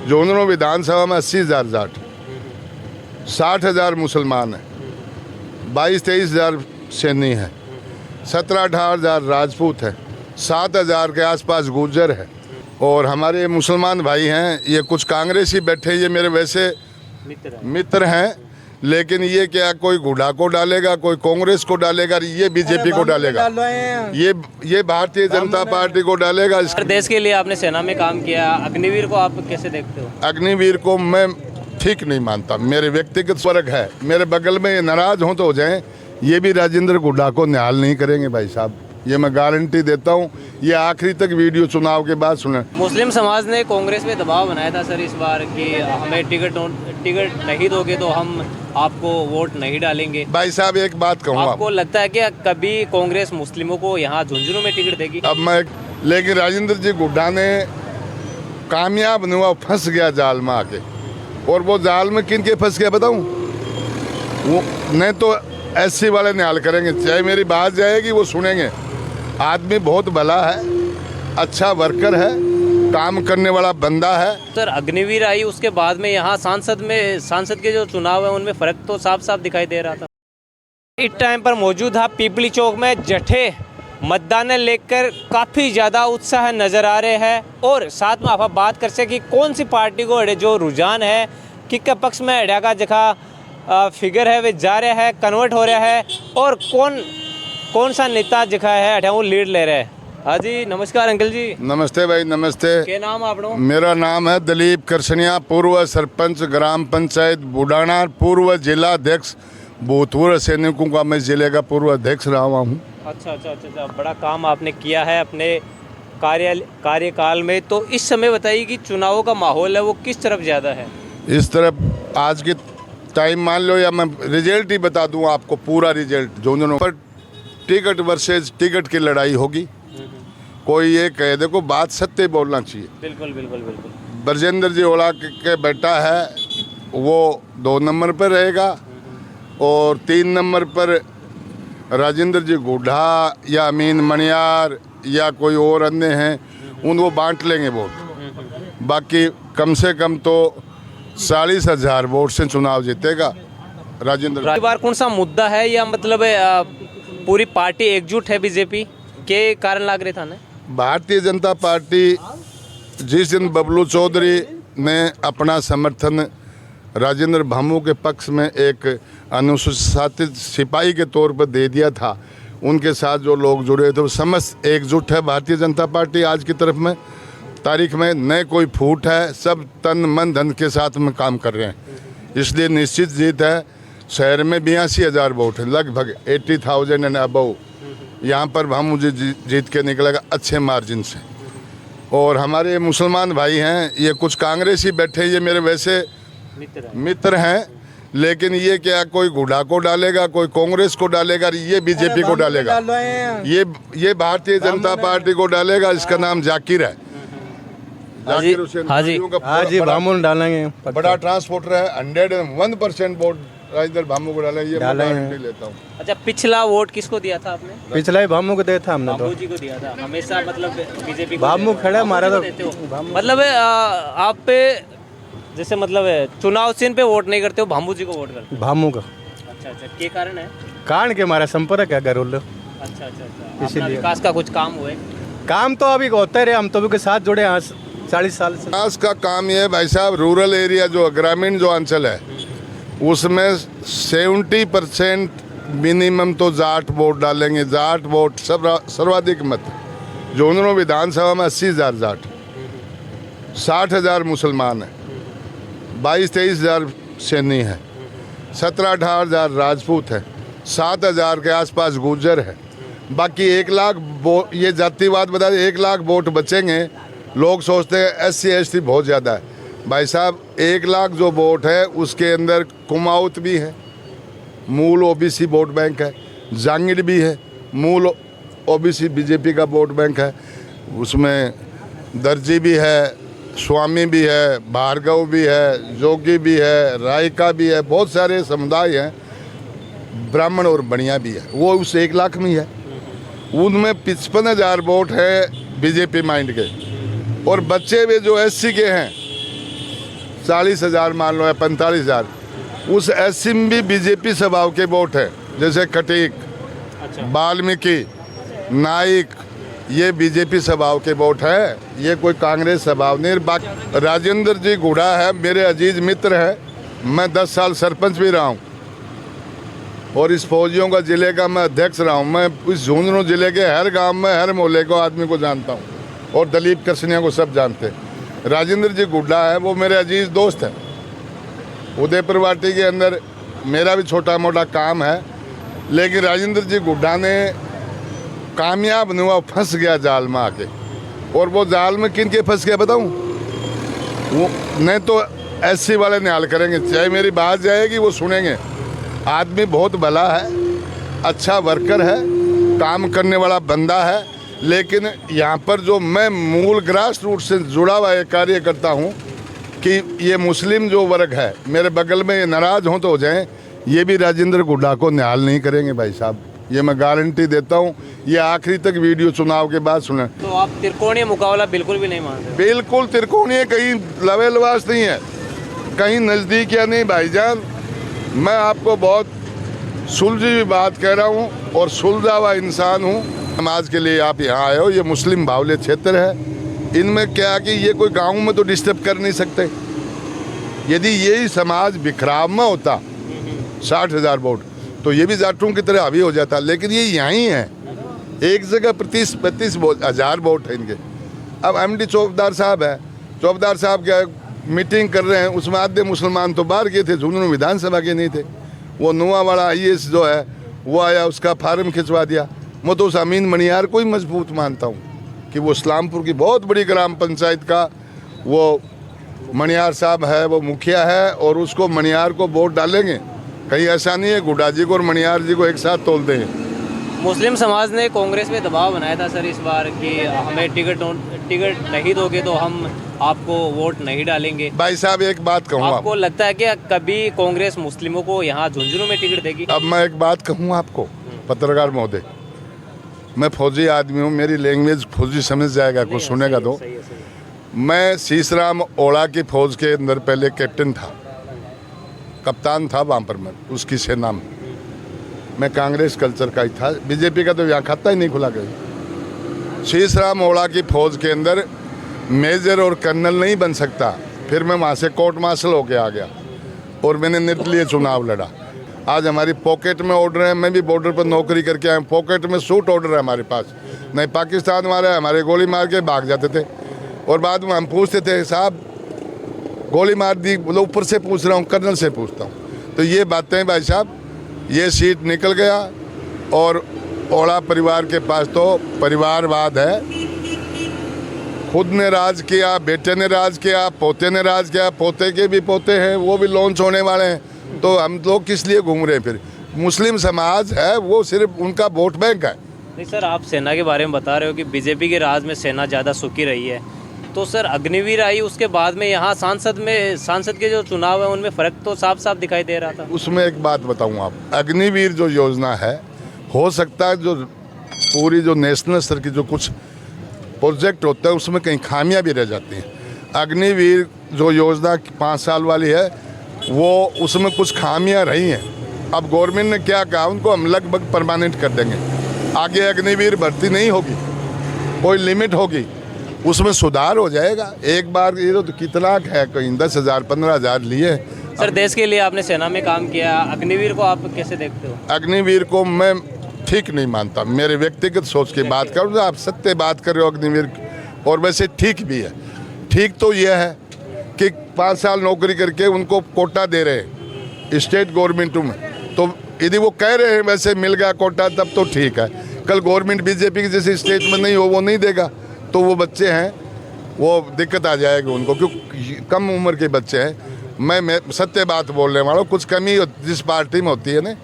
झुंझुनू विधानसभा में 80,000 जाट, 60,000 मुसलमान हैं, 22-23 हज़ार सैनी हैं, 17-18 हज़ार राजपूत हैं, 7,000 के आसपास गुर्जर है। और हमारे मुसलमान भाई हैं, ये कुछ कांग्रेसी बैठे, ये मेरे वैसे मित्र हैं, लेकिन ये क्या कोई गुडा को डालेगा, कोई कांग्रेस को डालेगा, ये बीजेपी को डालेगा, ये भारतीय जनता पार्टी को डालेगा। देश के लिए आपने सेना में काम किया, अग्निवीर को आप कैसे देखते हो? अग्निवीर को मैं ठीक नहीं मानता, मेरे व्यक्तिगत स्वर्ग है। मेरे बगल में ये नाराज हों तो हो जाएं, ये भी राजेंद्र गुड्डा को न्याल नहीं करेंगे भाई साहब, ये मैं गारंटी देता हूँ। ये आखिरी तक वीडियो चुनाव के बाद सुने। मुस्लिम समाज ने कांग्रेस पे दबाव बनाया था सर इस बार कि हमें टिकट नहीं दोगे तो हम आपको वोट नहीं डालेंगे। भाई साहब एक बात कहूँ, आपको लगता है कि कभी कांग्रेस मुस्लिमों को यहाँ झुंझुनू में टिकट देगी? अब मैं लेकिन राजेंद्र जी गुड्डा ने कामयाब नहीं हुआ, फंस गया जाल में आके। और वो जाल में किन के फंस गया बताऊँ? वो नहीं तो एससी वाले न्याल करेंगे, चाहे मेरी बात जाएगी वो सुनेंगे। आदमी बहुत भला है, अच्छा वर्कर है, काम करने वाला बंदा है। सर अग्निवीर आई उसके बाद में यहाँ सांसद के जो चुनाव है उनमें फर्क तो साफ साफ दिखाई दे रहा था। इस टाइम पर मौजूद था पीपली चौक में, जठे मतदान लेकर काफ़ी ज़्यादा उत्साह नज़र आ रहे हैं। और साथ में आप बात कर सकें कि कौन सी पार्टी को जो रुझान है किक पक्ष में अड्या का जगह फिगर है वे जा रहा है, कन्वर्ट हो रहा है, और कौन सा नेता जगह है अड्या वो लीड ले रहे हैं। हाँ जी, नमस्कार अंकल जी। नमस्ते भाई, नमस्ते। क्या नाम आपनो? मेरा नाम है दिलीप करसनिया, पूर्व सरपंच ग्राम पंचायत बुडाना, पूर्व जिला अध्यक्ष, भूतपूर्व सैनिकों का मैं जिले का पूर्व अध्यक्ष रहा हूँ। अच्छा, बड़ा काम आपने किया है अपने कार्यकाल में। तो इस समय बताइए कि चुनावों का माहौल है वो किस तरफ ज़्यादा है? इस तरफ आज के टाइम मान लो, या मैं रिजल्ट ही बता दूँ आपको, पूरा रिजल्ट झुंझुनू पर टिकट वर्सेज टिकट की लड़ाई होगी। कोई ये कह दे को बात सत्य बोलना चाहिए। बिल्कुल। ब्रजेंद्र जी ओला के बेटा है वो 2 नंबर पर रहेगा, और 3 नंबर पर राजेंद्र जी गुड्डा या अमीन मणियार या कोई और अन्य हैं, उनको बांट लेंगे वोट। बाकी कम से कम तो 40,000 वोट से चुनाव जीतेगा राजेंद्र। इस बार कौन सा मुद्दा है, या मतलब पूरी पार्टी एकजुट है बीजेपी के कारण लग रहे था ना? भारतीय जनता पार्टी जिस दिन बबलू चौधरी ने अपना समर्थन राजेंद्र भामू के पक्ष में एक अनुशासित सिपाही के तौर पर दे दिया था, उनके साथ जो लोग जुड़े थे वो समस्त एकजुट है भारतीय जनता पार्टी आज की तरफ में तारीख में। न कोई फूट है, सब तन मन धन के साथ में काम कर रहे हैं, इसलिए निश्चित जीत है। शहर में 82,000 वोट है, लगभग 80,000 एंड अबव। यहाँ पर भामू जी जीत के निकलेगा अच्छे मार्जिन से। और हमारे मुसलमान भाई हैं, ये कुछ कांग्रेसी बैठे, ये मेरे वैसे मित्र हैं, लेकिन ये क्या कोई गुडा को डालेगा, कोई कांग्रेस को डालेगा, ये बीजेपी को डालेगा, ये भारतीय जनता पार्टी को डालेगा। इसका नाम जाकिर है, जाकिर हुसैन। हाँ जी, भामू डालेंगे। बड़ा ट्रांसपोर्टर है, 101% वोट राजेंद्र भामू को डालेंगे, ये मैं गारंटी लेता हूँ। अच्छा, पिछला वोट किसको दिया था आपने? पिछला ही भामू को दिया था हमने, भामू जी को दिया था हमेशा, मतलब बीजेपी भामू खड़ा हमारा तो मतलब आप पे जैसे मतलब चुनाव चिन्ह पे वोट नहीं करते हो, भामू जी को वोट करते हो? भामू का। अच्छा, क्या कारण है? कारण के हमारा संपर्क है गरुल। अच्छा, इसीलिए विकास का कुछ काम हुआ है? काम तो अभी होते रहे, हम तो भी के साथ जुड़े हैं 40 साल से। विकास का काम ये है भाई साहब, रूरल एरिया जो ग्रामीण जो अंचल है उसमें 70% मिनिमम तो जाट वोट डालेंगे। जाट वोट सर्वाधिक मत। झुंझुनू विधानसभा में 80,000 जाट, 60,000 मुसलमान हैं, 22-23 हज़ार सैनी हैं, 17-18 हज़ार राजपूत हैं, 7,000 के आसपास गुर्जर है। बाकी 1 लाख ये जातिवाद बता दें, 1 लाख वोट बचेंगे। लोग सोचते हैं SC ST बहुत ज़्यादा है। भाई साहब 1 लाख जो वोट है उसके अंदर कुमाऊत भी है, मूल OBC वोट बैंक है, जांगिड़ भी है, मूल OBC बीजेपी का वोट बैंक है, उसमें दर्जी भी है, स्वामी भी है, भार्गव भी है, जोगी भी है, रायका भी है, बहुत सारे समुदाय हैं, ब्राह्मण और बनिया भी है, वो उस 1 लाख में है। उनमें 55,000 वोट है बीजेपी माइंड के, और बच्चे भी जो SC के हैं 40,000 मान लो या 45,000, उस एससी में भी बीजेपी स्वभाव के वोट है, जैसे खटीक, वाल्मीकि, नाइक, ये बीजेपी स्वभाव के वोट है, ये कोई कांग्रेस स्वभाव नहीं। बाकी राजेंद्र जी गुड़ा है, मेरे अजीज मित्र है, मैं 10 साल सरपंच भी रहा हूँ और इस फौजियों का जिले का मैं अध्यक्ष रहा हूँ। मैं इस झुंझुनू जिले के हर गांव में हर मोहल्ले को आदमी को जानता हूँ और दलीप कृष्णिया को सब जानते हैं। राजेंद्र जी गुड्डा है, वो मेरे अजीज दोस्त हैं। उदयपुर वाटी के अंदर मेरा भी छोटा मोटा काम है, लेकिन राजेंद्र जी गुड्डा ने कामयाब नहीं हुआ, फंस गया जाल में आके। और वो जाल में किन के फंस गया बताऊं? वो नहीं तो एससी वाले न्याल करेंगे, चाहे मेरी बात जाएगी वो सुनेंगे। आदमी बहुत भला है, अच्छा वर्कर है, काम करने वाला बंदा है, लेकिन यहाँ पर जो मैं मूल ग्रास रूट से जुड़ा हुआ एक कार्य करता हूँ कि ये मुस्लिम जो वर्ग है मेरे बगल में, ये नाराज हों तो हो जाएं, ये भी राजेंद्र गुड्डा को न्याल नहीं करेंगे भाई साहब, ये मैं गारंटी देता हूँ। ये आखिरी तक वीडियो चुनाव के बाद सुने। तो आप त्रिकोणीय मुकाबला बिल्कुल भी नहीं मानते? बिल्कुल त्रिकोणीय, कहीं लवेलवास नहीं है, कहीं नज़दीक या नहीं भाईजान। मैं आपको बहुत सुलझी हुई बात कह रहा हूँ और सुलझा हुआ इंसान हूँ। समाज के लिए आप यहाँ आए हो, ये मुस्लिम बाहुल्य क्षेत्र है, इनमें क्या कि ये कोई गाँव में तो डिस्टर्ब कर नहीं सकते। यदि यही समाज बिखराव में होता 60,000 वोट तो ये भी जाटों की तरह हावी हो जाता, लेकिन ये यहीं है, एक जगह 35,000 वोट है इनके। अब एमडी चौबदार साहब है, चौबदार साहब क्या मीटिंग कर रहे हैं, उसमें आधे मुसलमान तो बाहर गए थे, झुंझुनू विधानसभा के नहीं थे। वो नुआ वाला IAS जो है वो आया, उसका फार्म खिंचवा दिया। मैं तो उस अमीन मणियार को ही मजबूत मानता हूँ कि वो इस्लामपुर की बहुत बड़ी ग्राम पंचायत का वो मणियार साहब है, वो मुखिया है, और उसको मणियार को वोट डालेंगे। कहीं ऐसा नहीं है गुड्डा जी को और मणियार जी को एक साथ तोल देंगे। मुस्लिम समाज ने कांग्रेस पे दबाव बनाया था सर इस बार कि हमें टिकट नहीं दोगे तो हम आपको वोट नहीं डालेंगे। भाई साहब एक बात कहूँ, आपको लगता है कि कभी कांग्रेस मुस्लिमों को यहाँ झुंझुनू में टिकट देगी? अब मैं एक बात कहूँ आपको, पत्रकार महोदय, मैं फौजी आदमी हूँ, मेरी लैंग्वेज फौजी समझ जाएगा, कुछ सुनेगा तो। मैं शीशराम ओला की फौज के अंदर पहले कैप्टन था, कप्तान था वहाँ पर, मैं उसकी सेना में। मैं कांग्रेस कल्चर का ही था, बीजेपी का तो यहाँ खाता ही नहीं खुला गया। शीशराम ओला की फौज के अंदर मेजर और कर्नल नहीं बन सकता, फिर मैं वहाँ से कोर्ट मार्शल होके आ गया और मैंने निर्दलीय चुनाव लड़ा। आज हमारी पॉकेट में ऑर्डर है, मैं भी बॉर्डर पर नौकरी करके आया, पॉकेट में सूट ऑर्डर है हमारे पास। नहीं पाकिस्तान वाले हमारे गोली मार के भाग जाते थे और बाद में हम पूछते थे, साहब गोली मार दी, बोलो ऊपर से पूछ रहा हूँ, कर्नल से पूछता हूँ। तो ये बातें भाई साहब, ये सीट निकल गया और ओला परिवार के पास तो परिवारवाद है। खुद ने राज किया, बेटे ने राज किया, पोते ने राज किया, पोते के भी पोते हैं, वो भी लॉन्च होने वाले हैं। तो हम लोग किस लिए घूम रहे हैं? फिर मुस्लिम समाज है वो सिर्फ उनका वोट बैंक है। नहीं सर, आप सेना के बारे में बता रहे हो कि बीजेपी के राज में सेना ज़्यादा सुखी रही है, तो सर अग्निवीर आई, उसके बाद में यहाँ सांसद के जो चुनाव है उनमें फ़र्क तो साफ साफ दिखाई दे रहा था। उसमें एक बात बताऊँ, आप अग्निवीर जो योजना है, हो सकता है जो पूरी जो नेशनल स्तर की जो कुछ प्रोजेक्ट होता है उसमें कहीं खामियां भी रह जाती हैं। अग्निवीर जो योजना 5 साल वाली है वो उसमें कुछ खामियां रही हैं। अब गवर्नमेंट ने क्या कहा, उनको हम लगभग परमानेंट कर देंगे। आगे अग्निवीर भर्ती नहीं होगी, कोई लिमिट होगी, उसमें सुधार हो जाएगा। एक बार ये तो कितना है, कहीं 10,000 15,000 लिए। सर देश के लिए आपने सेना में काम किया, अग्निवीर को आप कैसे देखते हो? अग्निवीर को मैं ठीक नहीं मानता, मेरे व्यक्तिगत सोच की बात करूँ, आप सत्य बात कर रहे हो अग्निवीर, और वैसे ठीक भी है। ठीक तो यह है कि 5 साल नौकरी करके उनको कोटा दे रहे हैं स्टेट गवर्नमेंट में, तो यदि वो कह रहे हैं वैसे मिल गया कोटा तब तो ठीक है। कल गवर्नमेंट बीजेपी की जैसे स्टेट में नहीं हो, वो नहीं देगा, तो वो बच्चे हैं वो दिक्कत आ जाएगी उनको, क्योंकि कम उम्र के बच्चे हैं। मैं सत्य बात बोलने वाला हूँ, कुछ कमी जिस पार्टी में होती है ना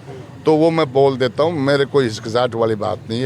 तो वो मैं बोल देता हूँ, मेरे कोई हिचकिचाहट वाली बात नहीं है।